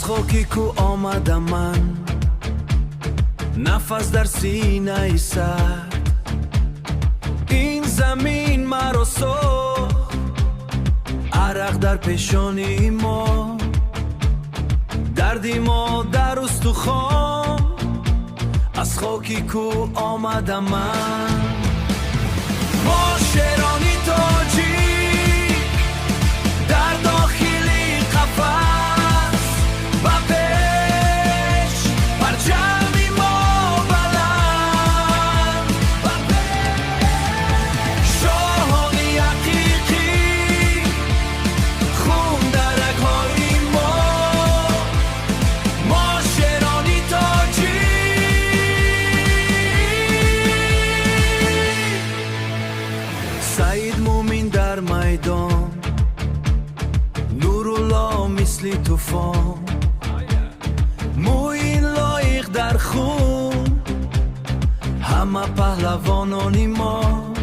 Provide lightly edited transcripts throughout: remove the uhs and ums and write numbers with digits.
خاکی کو آمدم من، نفس در سینه ای سرد. این زمین مرا ساخت، عرق در پیشانی ما، دردی ما در استخوان. از خاکی کو آمدم من. ما شیرانی تاجی در داخلی قفس، و پیش پرچمی ما بلند، و پیش شاهانی حقیقی خون در رگ‌های ما. ما شیرانی تاجی. سعید مومین در میدان، نورالله مثل طوفان، موین لایق در خون، همه پهلوانانی ما،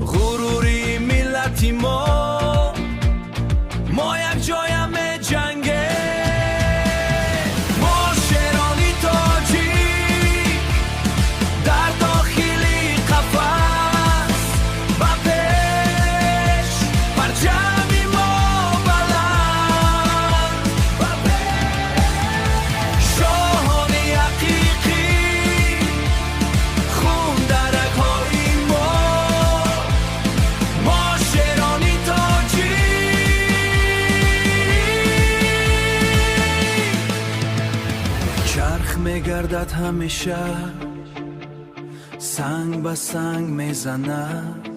غروری ملتی ما. ما یک جای همه جنگه. ما شیرانی تاجی در داخلی قفس، و پیش پرچمی ما بلند، و پیش شاهانی حقیقی خون در رگ‌های ما. ما شیرانی تاجی. چرخ میگردد همیشه، سنگ به سنگ میزند،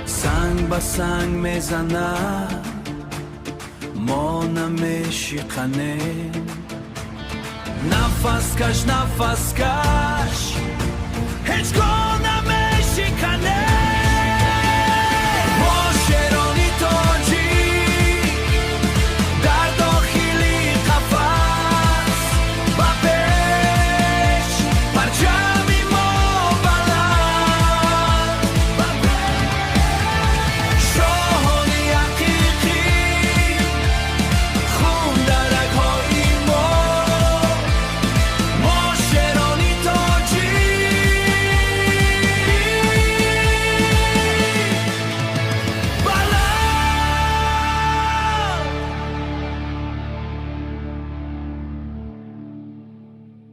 سنگ به سنگ میزند. ما نمیشکنیم. نفس کش نفس کش، هیچ